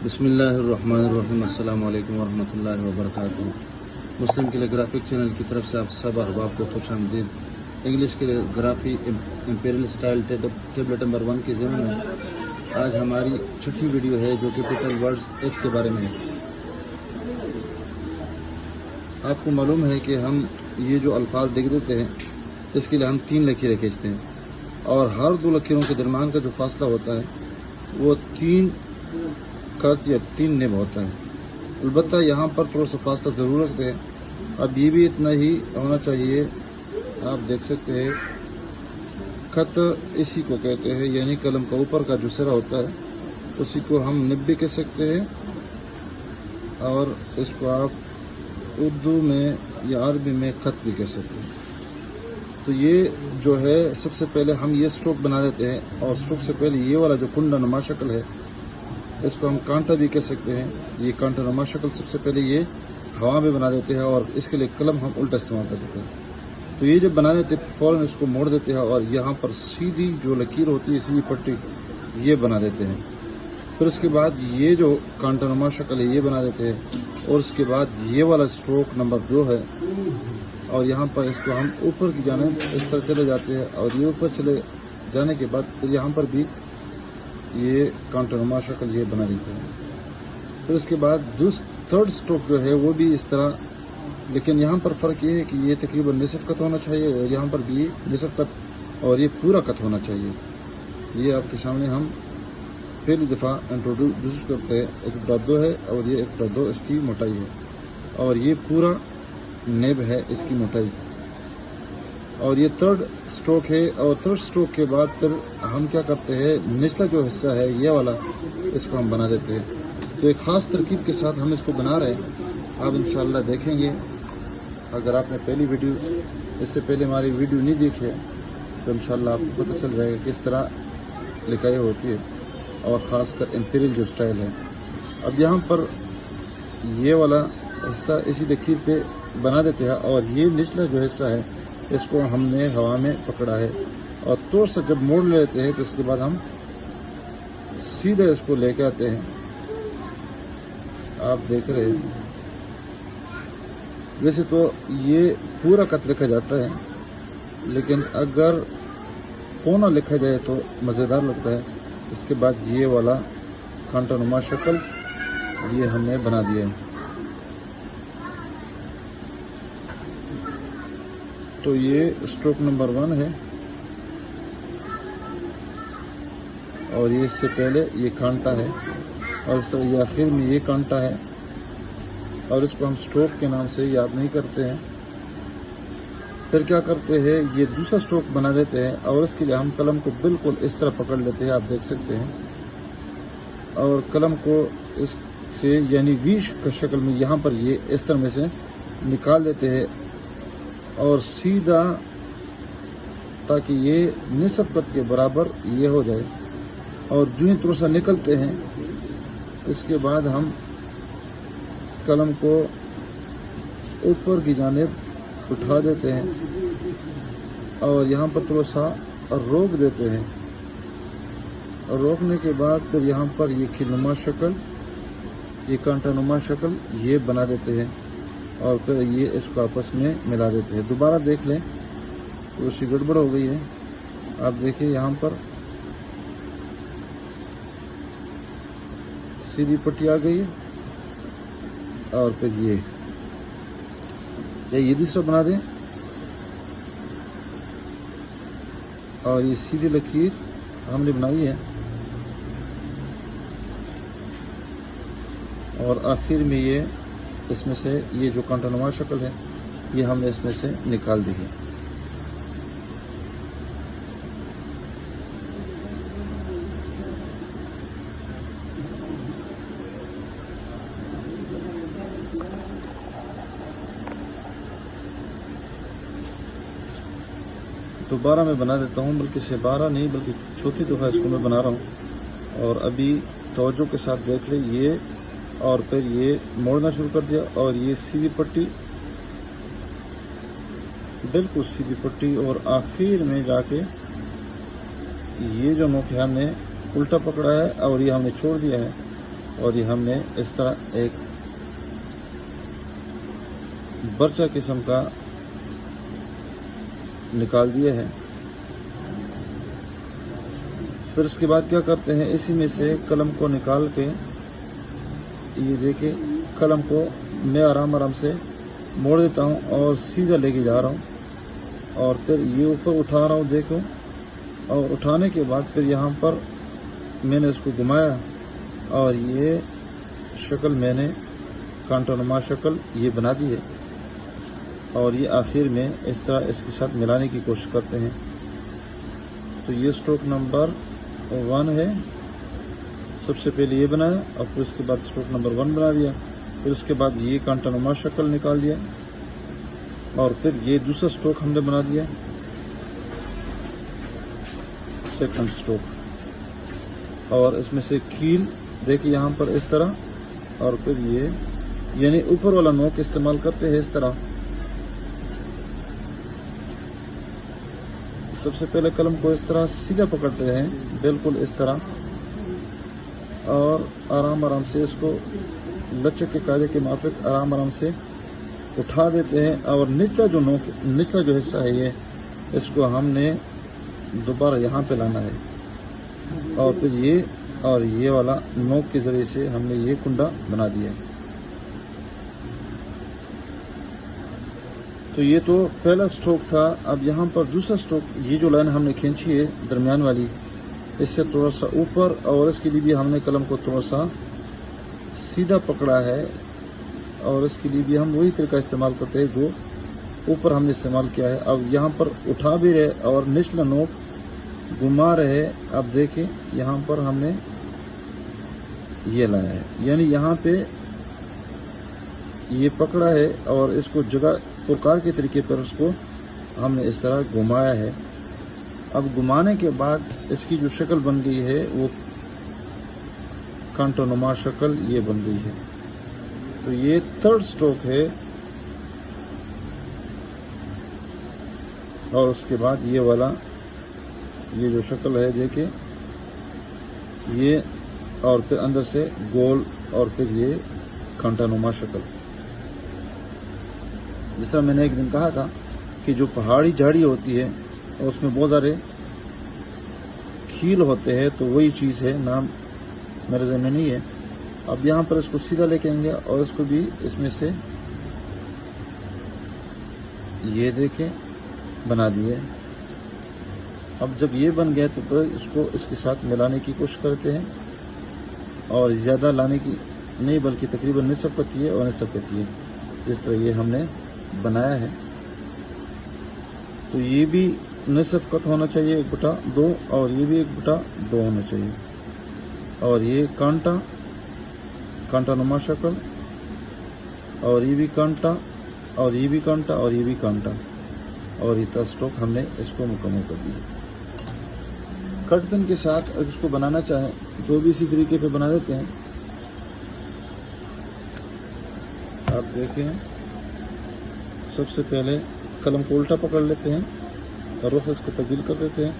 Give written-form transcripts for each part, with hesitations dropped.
بسم اللہ الرحمن الرحیم۔ السلام علیکم ورحمۃ اللہ وبرکاتہ۔ مسلم کیلیگرافک چینل کی طرف سے آپ سب احباب کو خوش آمدید۔ English calligraphy Imperial style tablet number 1 کی ضمن میں آج ہماری چھٹی ویڈیو ہے جو کیپٹل ورڈز ایف کے بارے میں ہے۔ آپ کو معلوم ہے کہ ہم یہ جو الفاظ لکھ دیتے ہیں اس کے لیے ہم 3 لکیریں کھینچتے ہیں اور ہر 2 لکیروں کے درمیان کا جو فاصلہ ہوتا ہے وہ 3 خط یا 3 نب ہوتا ہے۔ البتہ یہاں پر تھوڑا سا فاصلہ ضرور رکھتے ہیں۔ اب یہ بھی اتنا ہی ہونا چاہیے۔ آپ دیکھ سکتے ہیں خط اسی کو کہتے ہیں، یعنی قلم کا اوپر کا جو سرا ہوتا ہے اسی کو ہم نب بھی کہہ سکتے ہیں، اور اس کو آپ اردو میں یا عربی میں خط بھی کہہ سکتے ہیں۔ تو یہ جو ہے سب سے پہلے ہم یہ سٹروک بنا دیتے ہیں، اور سٹروک سے پہلے یہ والا جو کنڈا نما شکل ہے اس کو ہم کانٹا بھی کہہ سکتے ہیں۔ یہ کانٹا نما شکل سب سے پہلے یہ ہوا میں بنا دیتے ہیں، اور اس کے لیے قلم ہم الٹا استعمال کر دیتے ہیں۔ تو یہ جب بنا دیتے ہیں فوراً اس کو موڑ دیتے ہیں اور یہاں پر سیدھی جو لکیر ہوتی ہے سیدھی پٹی یہ بنا دیتے ہیں۔ پھر اس کے بعد یہ جو کانٹا نما شکل ہے یہ بنا دیتے ہیں، اور اس کے بعد یہ والا سٹروک نمبر 2 ہے، اور یہاں پر اس کو ہم اوپر کی جانب اس طرح چلے جاتے ہیں، اور یہ اوپر چلے جانے کے بعد پھر یہاں پر بھی یہ کانٹا نما شکل یہ بنا دیتے ہیں۔ پھر اس کے بعد تھرڈ سٹروک جو ہے وہ بھی اس طرح، لیکن یہاں پر فرق یہ ہے کہ یہ تقریباً نصف قط ہونا چاہیے، اور یہاں پر بھی نصف قط اور یہ پورا قط ہونا چاہیے۔ یہ آپ کے سامنے ہم پہلی دفعہ انٹروڈیوس کرتے ہیں۔ 1.2 ہے اور یہ 1.2 اس کی موٹائی ہے، اور یہ پورا نیب ہے اس کی موٹائی، اور یہ تھرڈ سٹروک ہے۔ اور تھرڈ سٹروک کے بعد پھر ہم کیا کرتے ہیں، نچلا جو حصہ ہے یہ والا اس کو ہم بنا دیتے ہیں۔ تو ایک خاص ترکیب کے ساتھ ہم اس کو بنا رہے ہیں، آپ انشاءاللہ دیکھیں گے۔ اگر آپ نے پہلی ویڈیو اس سے پہلے ہماری ویڈیو نہیں دیکھی ہے تو انشاءاللہ آپ کو پتہ چل جائے گا کس طرح لکھائی ہوتی ہے، اور خاص کر امپیریل جو سٹائل ہے۔ اب یہاں پر یہ والا حصہ اسی لکیر پہ بنا دیتے ہیں، اور یہ نچلا جو حصہ ہے اس کو ہم نے ہوا میں پکڑا ہے، اور تھوڑا سا جب موڑ لیتے ہیں تو اس کے بعد ہم سیدھے اس کو لے کے آتے ہیں۔ آپ دیکھ رہے ہیں ویسے تو یہ پورا خط لکھا جاتا ہے، لیکن اگر پونا لکھا جائے تو مزیدار لگتا ہے۔ اس کے بعد یہ والا کانٹا نما شکل یہ ہم نے بنا دیا ہے۔ تو یہ سٹروک نمبر 1 ہے، اور یہ اس سے پہلے یہ کانٹا ہے، اور اس طرح یہ آخر میں یہ کانٹا ہے، اور اس کو ہم سٹروک کے نام سے یاد نہیں کرتے ہیں۔ پھر کیا کرتے ہیں، یہ دوسرا سٹروک بنا دیتے ہیں، اور اس کے لیے ہم قلم کو بالکل اس طرح پکڑ لیتے ہیں، آپ دیکھ سکتے ہیں، اور قلم کو اس سے یعنی وی کا شکل میں یہاں پر یہ اس طرح میں سے نکال دیتے ہیں، اور سیدھا تاکہ یہ نصف قط کے برابر یہ ہو جائے، اور جو ہی تھوڑا سا نکلتے ہیں اس کے بعد ہم قلم کو اوپر کی جانب اٹھا دیتے ہیں، اور یہاں پر تھوڑا سا روک دیتے ہیں، اور روکنے کے بعد پھر یہاں پر یہ کھل نما شکل یہ کانٹا نما شکل یہ بنا دیتے ہیں، اور پھر یہ اس کو آپس میں ملا دیتے ہیں۔ دوبارہ دیکھ لیں تھوڑی سی گڑبڑ ہو گئی ہے، آپ دیکھیں یہاں پر سیدھی پٹی آ گئی ہے، اور پھر یہ دوسرا بنا دیں، اور یہ سیدھی لکیر ہم نے بنائی ہے، اور آخر میں یہ اس میں سے یہ جو کانٹا نما شکل ہے یہ ہم نے اس میں سے نکال دی ہے۔ دوبارہ میں بنا دیتا ہوں، بلکہ 12 نہیں بلکہ چوتھی دفعہ اس کو میں بنا رہا ہوں، اور ابھی توجہ کے ساتھ دیکھ لیں یہ، اور پھر یہ موڑنا شروع کر دیا، اور یہ سیدھی پٹی بالکل سیدھی پٹی، اور آخر میں جا کے یہ جو نوک ہم نے الٹا پکڑا ہے اور یہ ہم نے چھوڑ دیا ہے اور یہ ہم نے اس طرح ایک برچہ قسم کا نکال دیا ہے۔ پھر اس کے بعد کیا کرتے ہیں، اسی میں سے قلم کو نکال کے یہ دیکھیں قلم کو میں آرام سے موڑ دیتا ہوں اور سیدھا لے کے جا رہا ہوں، اور پھر یہ اوپر اٹھا رہا ہوں دیکھو، اور اٹھانے کے بعد پھر یہاں پر میں نے اس کو گھمایا اور یہ شکل میں نے کانٹا نما شکل یہ بنا دی ہے، اور یہ آخر میں اس طرح اس کے ساتھ ملانے کی کوشش کرتے ہیں۔ تو یہ اسٹروک نمبر 1 ہے، سب سے پہلے یہ بنایا اور پھر اس کے بعد اسٹروک نمبر 1 بنا دیا، پھر اس کے بعد یہ کانٹا نما شکل نکال دیا، اور پھر یہ دوسرا اسٹروک ہم نے بنا دیا، سیکنڈ اسٹروک، اور اس میں سے کھیل دیکھیں یہاں پر اس طرح، اور پھر یہ یعنی اوپر والا نوک استعمال کرتے ہیں اس طرح۔ سب سے پہلے قلم کو اس طرح سیدھا پکڑتے ہیں بالکل اس طرح، اور آرام سے اس کو لچک کے قاعدے کے موافق آرام سے اٹھا دیتے ہیں، اور نچلا جو حصہ ہے یہ اس کو ہم نے دوبارہ یہاں پہ لانا ہے، اور پھر یہ والا نوک کے ذریعے سے ہم نے یہ کنڈا بنا دیا ہے۔ تو یہ تو پہلا اسٹروک تھا۔ اب یہاں پر دوسرا اسٹروک، یہ جو لائن ہم نے کھینچی ہے درمیان والی، اس سے تھوڑا سا اوپر، اور اس کے لیے بھی ہم نے قلم کو تھوڑا سا سیدھا پکڑا ہے، اور اس کے لیے بھی ہم وہی طریقہ استعمال کرتے ہیں جو اوپر ہم نے استعمال کیا ہے۔ اب یہاں پر اٹھا بھی رہے اور نچلا نوک گھما رہے۔ اب دیکھیں یہاں پر ہم نے یہ لایا ہے، یعنی یہاں پہ یہ پکڑا ہے، اور اس کو جگہ پرکار کے طریقے پر اس کو ہم نے اس طرح گھمایا ہے۔ اب گھمانے کے بعد اس کی جو شکل بن گئی ہے وہ کانٹا نما شکل یہ بن گئی ہے۔ تو یہ تھرڈ اسٹروک ہے، اور اس کے بعد یہ والا یہ جو شکل ہے دیکھیں یہ، اور پھر اندر سے گول، اور پھر یہ کانٹا نما شکل۔ جس طرح میں نے ایک دن کہا تھا کہ جو پہاڑی جھاڑی ہوتی ہے اور اس میں بہت سارے کھیل ہوتے ہیں، تو وہی چیز ہے، نام میرے ذہن میں نہیں ہے۔ اب یہاں پر اس کو سیدھا لے کے آئیں گے، اور اس کو بھی اس میں سے یہ دیکھیں بنا دیے۔ اب جب یہ بن گیا تو پھر اس کو اس کے ساتھ ملانے کی کوشش کرتے ہیں، اور زیادہ لانے کی نہیں بلکہ تقریباً نصف کرتی ہے اور نصف کرتی ہے، جس طرح یہ ہم نے بنایا ہے۔ تو یہ بھی نصف کت ہونا چاہیے 1/2، اور یہ بھی 1/2 ہونا چاہیے، اور یہ کانٹا نما شکل، اور یہ بھی کانٹا، اور یہ بھی کانٹا، اور یہ بھی کانٹا، اور یہ اسٹروک ہم نے اس کو مکمل کر دیا۔ کٹ پن کے ساتھ اگر اس کو بنانا چاہیں تو بھی اسی طریقے پہ بنا دیتے ہیں۔ آپ دیکھیں سب سے پہلے قلم کو الٹا پکڑ لیتے ہیں اور رخ اس کو تبدیل کر دیتے ہیں،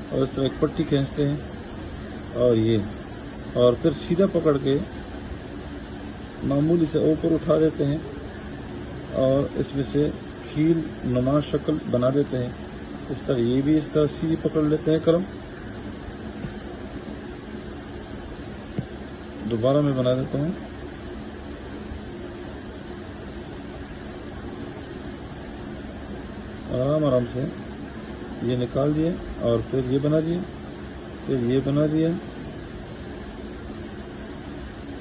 اور اس طرح ایک پٹی کھینچتے ہیں، اور پھر سیدھا پکڑ کے معمولی سے اوپر اٹھا دیتے ہیں، اور اس میں سے کھیل نما شکل بنا دیتے ہیں۔ اس طرح یہ بھی اس طرح سیدھی پکڑ لیتے ہیں قلم۔ دوبارہ میں بنا دیتا ہوں۔ آرام سے یہ نکال دیا، اور پھر یہ بنا دیا، پھر یہ بنا دیا،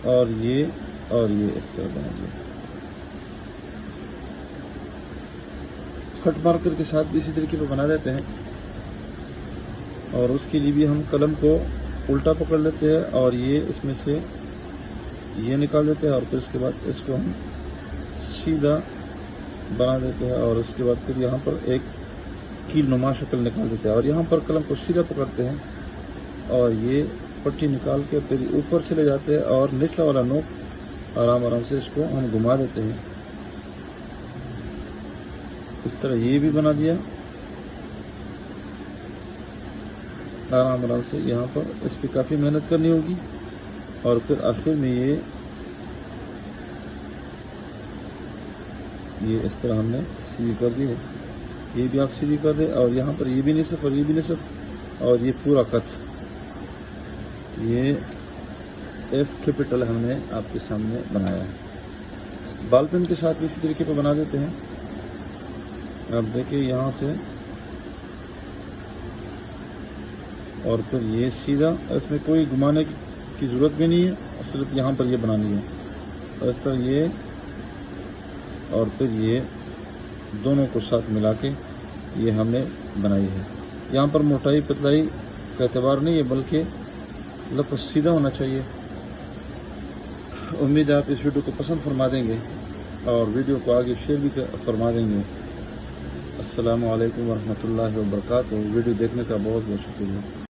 اور یہ اس طرح بنا دیا۔ کٹ مارکر کے ساتھ بھی اسی طریقے پہ بنا دیتے ہیں، اور اس کے لیے بھی ہم قلم کو الٹا پکڑ لیتے ہیں، اور یہ اس میں سے یہ نکال دیتے ہیں، اور پھر اس کے بعد اس کو ہم سیدھا بنا دیتے ہیں، اور اس کے بعد پھر یہاں پر ایک کیل نما شکل نکال دیتے ہیں، اور یہاں پر قلم کو سیدھا پکڑتے ہیں، اور یہ پٹی نکال کے پھر اوپر چلے جاتے ہیں، اور نچلا والا نوک آرام سے اس کو ہم گھما دیتے ہیں۔ اس طرح یہ بھی بنا دیا، آرام سے۔ یہاں پر اس پہ کافی محنت کرنی ہوگی، اور پھر آخر میں یہ اس طرح ہم نے سیدھی کر دی ہے. یہ بھی آپ سیدھی کر دیں اور یہاں پر یہ بھی نصف اور یہ بھی نصف اور یہ پورا کٹ. یہ ایف کیپٹل ہم نے آپ کے سامنے بنایا ہے. بال پین کے ساتھ بھی اسی طریقے پہ بنا دیتے ہیں. آپ دیکھیں یہاں سے اور پھر یہ سیدھا، اس میں کوئی گھمانے کی ضرورت بھی نہیں ہے، صرف یہاں پر یہ بنانی ہے. اور اس طرح یہ اور پھر یہ دونوں کو ساتھ ملا کے یہ ہم نے بنائی ہے. یہاں پر موٹائی پتلائی کا اعتبار نہیں ہے، بلکہ لفظ سیدھا ہونا چاہیے. امید ہے آپ اس ویڈیو کو پسند فرما دیں گے اور ویڈیو کو آگے شیئر بھی فرما دیں گے. السلام علیکم ورحمۃ اللہ وبرکاتہ. ویڈیو دیکھنے کا بہت بہت شکریہ.